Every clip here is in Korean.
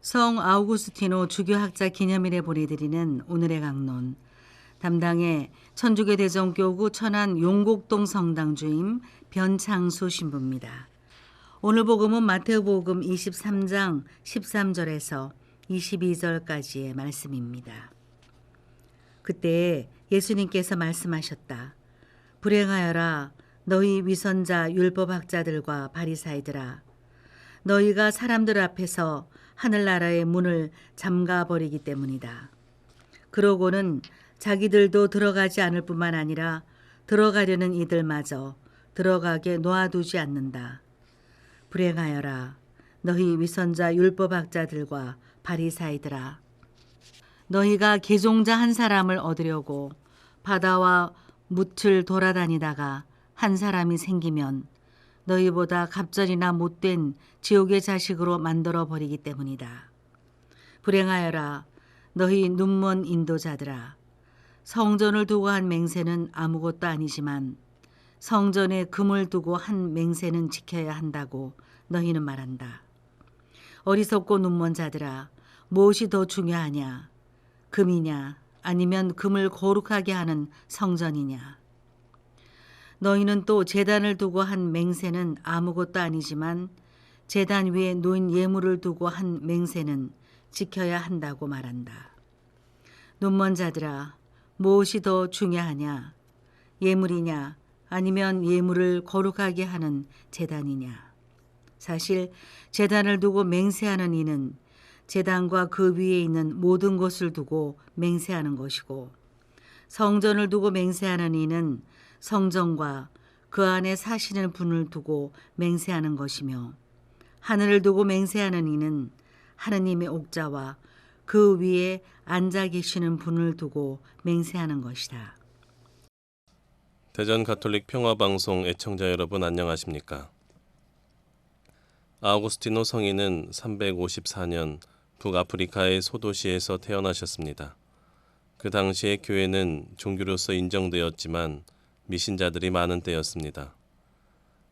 성 아우구스티노 주교학자 기념일에 보내드리는 오늘의 강론. 담당의 천주교 대전교구 천안 용곡동 성당 주임 변창수 신부입니다. 오늘 복음은 마태복음 23장 13절에서 22절까지의 말씀입니다. 그때 예수님께서 말씀하셨다. 불행하여라 너희 위선자 율법학자들과 바리사이들아, 너희가 사람들 앞에서 하늘나라의 문을 잠가버리기 때문이다. 그러고는 자기들도 들어가지 않을 뿐만 아니라 들어가려는 이들마저 들어가게 놓아두지 않는다. 불행하여라 너희 위선자 율법학자들과 바리사이들아, 너희가 개종자 한 사람을 얻으려고 바다와 뭇을 돌아다니다가 한 사람이 생기면 너희보다 갑절이나 못된 지옥의 자식으로 만들어 버리기 때문이다. 불행하여라 너희 눈먼 인도자들아, 성전을 두고 한 맹세는 아무것도 아니지만 성전에 금을 두고 한 맹세는 지켜야 한다고 너희는 말한다. 어리석고 눈먼 자들아, 무엇이 더 중요하냐? 금이냐 아니면 금을 거룩하게 하는 성전이냐? 너희는 또 제단을 두고 한 맹세는 아무것도 아니지만 제단 위에 놓인 예물을 두고 한 맹세는 지켜야 한다고 말한다. 눈먼 자들아, 무엇이 더 중요하냐? 예물이냐 아니면 예물을 거룩하게 하는 제단이냐? 사실 제단을 두고 맹세하는 이는 제단과 그 위에 있는 모든 것을 두고 맹세하는 것이고, 성전을 두고 맹세하는 이는 성전과 그 안에 사시는 분을 두고 맹세하는 것이며, 하늘을 두고 맹세하는 이는 하느님의 옥자와 그 위에 앉아 계시는 분을 두고 맹세하는 것이다. 대전 가톨릭 평화방송 애청자 여러분 안녕하십니까? 아우구스티노 성인은 354년 북아프리카의 소도시에서 태어나셨습니다. 그 당시의 교회는 종교로서 인정되었지만 미신자들이 많은 때였습니다.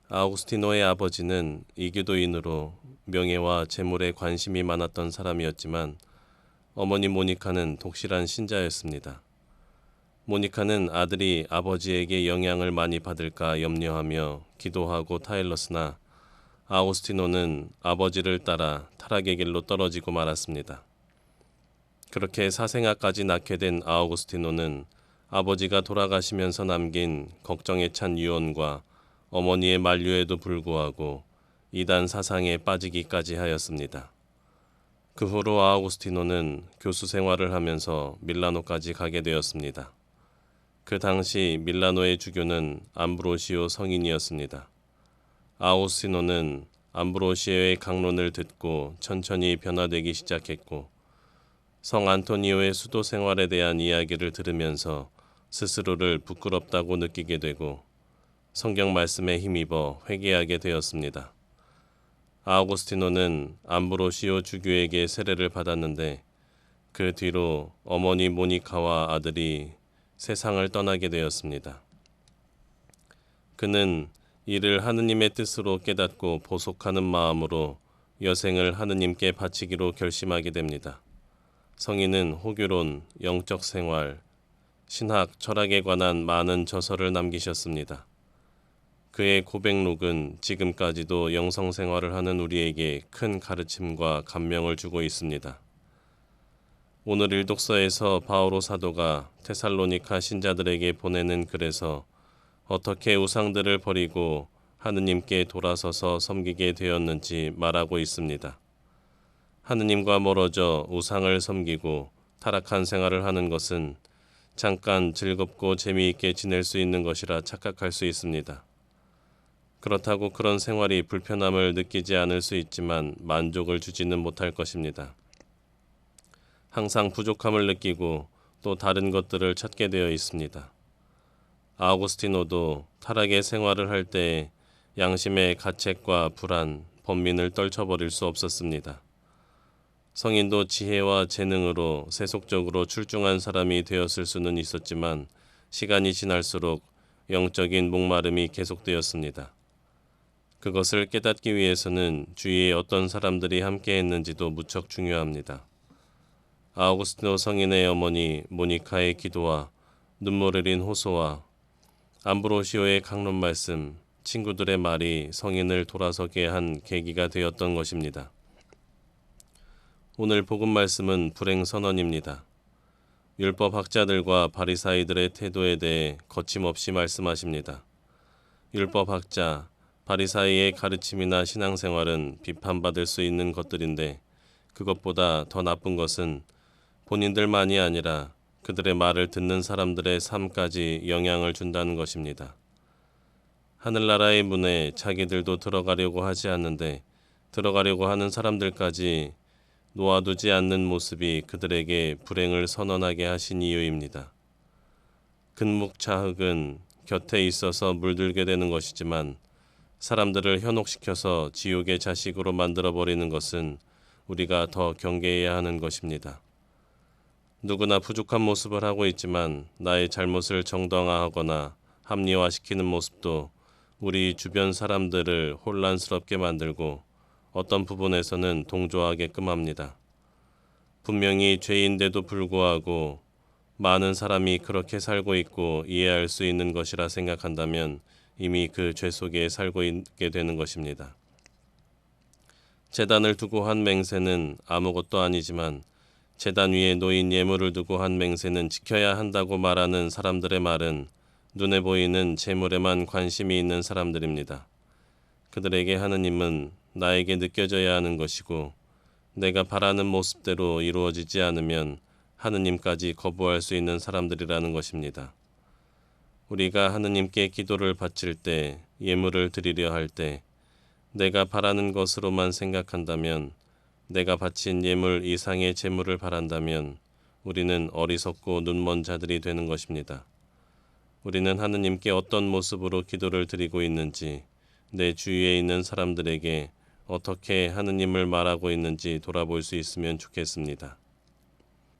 아우구스티노의 아버지는 이교도인으로 명예와 재물에 관심이 많았던 사람이었지만 어머니 모니카는 독실한 신자였습니다. 모니카는 아들이 아버지에게 영향을 많이 받을까 염려하며 기도하고 타일렀으나 아우구스티노는 아버지를 따라 타락의 길로 떨어지고 말았습니다. 그렇게 사생아까지 낳게 된 아우구스티노는 아버지가 돌아가시면서 남긴 걱정에 찬 유언과 어머니의 만류에도 불구하고 이단 사상에 빠지기까지 하였습니다. 그 후로 아우구스티노는 교수 생활을 하면서 밀라노까지 가게 되었습니다. 그 당시 밀라노의 주교는 암브로시오 성인이었습니다. 아우구스티노는 암브로시오의 강론을 듣고 천천히 변화되기 시작했고, 성 안토니오의 수도 생활에 대한 이야기를 들으면서 스스로를 부끄럽다고 느끼게 되고 성경 말씀에 힘입어 회개하게 되었습니다. 아우구스티노는 암브로시오 주교에게 세례를 받았는데 그 뒤로 어머니 모니카와 아들이 세상을 떠나게 되었습니다. 그는 이를 하느님의 뜻으로 깨닫고 보속하는 마음으로 여생을 하느님께 바치기로 결심하게 됩니다. 성인은 호교론, 영적 생활, 신학, 철학에 관한 많은 저서를 남기셨습니다. 그의 고백록은 지금까지도 영성 생활을 하는 우리에게 큰 가르침과 감명을 주고 있습니다. 오늘 일독서에서 바오로 사도가 테살로니카 신자들에게 보내는 글에서 어떻게 우상들을 버리고 하느님께 돌아서서 섬기게 되었는지 말하고 있습니다. 하느님과 멀어져 우상을 섬기고 타락한 생활을 하는 것은 잠깐 즐겁고 재미있게 지낼 수 있는 것이라 착각할 수 있습니다. 그렇다고 그런 생활이 불편함을 느끼지 않을 수 있지만 만족을 주지는 못할 것입니다. 항상 부족함을 느끼고 또 다른 것들을 찾게 되어 있습니다. 아우구스티노도 타락의 생활을 할 때 양심의 가책과 불안, 번민을 떨쳐버릴 수 없었습니다. 성인도 지혜와 재능으로 세속적으로 출중한 사람이 되었을 수는 있었지만 시간이 지날수록 영적인 목마름이 계속되었습니다. 그것을 깨닫기 위해서는 주위에 어떤 사람들이 함께 했는지도 무척 중요합니다. 아우구스티노 성인의 어머니 모니카의 기도와 눈물 흘린 호소와 암브로시오의 강론 말씀, 친구들의 말이 성인을 돌아서게 한 계기가 되었던 것입니다. 오늘 복음 말씀은 불행 선언입니다. 율법 학자들과 바리사이들의 태도에 대해 거침없이 말씀하십니다. 율법 학자, 바리사이의 가르침이나 신앙생활은 비판받을 수 있는 것들인데 그것보다 더 나쁜 것은 본인들만이 아니라 그들의 말을 듣는 사람들의 삶까지 영향을 준다는 것입니다. 하늘나라의 문에 자기들도 들어가려고 하지 않는데 들어가려고 하는 사람들까지 놓아두지 않는 모습이 그들에게 불행을 선언하게 하신 이유입니다. 근묵차흑은 곁에 있어서 물들게 되는 것이지만 사람들을 현혹시켜서 지옥의 자식으로 만들어버리는 것은 우리가 더 경계해야 하는 것입니다. 누구나 부족한 모습을 하고 있지만 나의 잘못을 정당화하거나 합리화시키는 모습도 우리 주변 사람들을 혼란스럽게 만들고 어떤 부분에서는 동조하게끔 합니다. 분명히 죄인데도 불구하고 많은 사람이 그렇게 살고 있고 이해할 수 있는 것이라 생각한다면 이미 그 죄 속에 살고 있게 되는 것입니다. 제단을 두고 한 맹세는 아무것도 아니지만 제단 위에 놓인 예물을 두고 한 맹세는 지켜야 한다고 말하는 사람들의 말은 눈에 보이는 재물에만 관심이 있는 사람들입니다. 그들에게 하느님은 나에게 느껴져야 하는 것이고 내가 바라는 모습대로 이루어지지 않으면 하느님까지 거부할 수 있는 사람들이라는 것입니다. 우리가 하느님께 기도를 바칠 때, 예물을 드리려 할 때 내가 바라는 것으로만 생각한다면, 내가 바친 예물 이상의 재물을 바란다면 우리는 어리석고 눈먼 자들이 되는 것입니다. 우리는 하느님께 어떤 모습으로 기도를 드리고 있는지, 내 주위에 있는 사람들에게 어떻게 하느님을 말하고 있는지 돌아볼 수 있으면 좋겠습니다.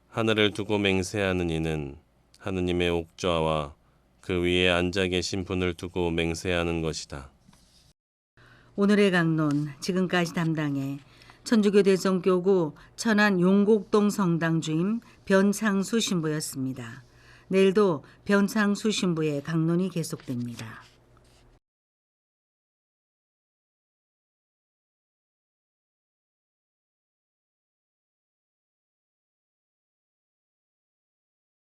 하늘을 두고 맹세하는 이는 하느님의 옥좌와 그 위에 앉아 계신 분을 두고 맹세하는 것이다. 오늘의 강론 지금까지 담당해 천주교 대성교구 천안 용곡동 성당 주임 변창수 신부였습니다. 내일도 변창수 신부의 강론이 계속됩니다.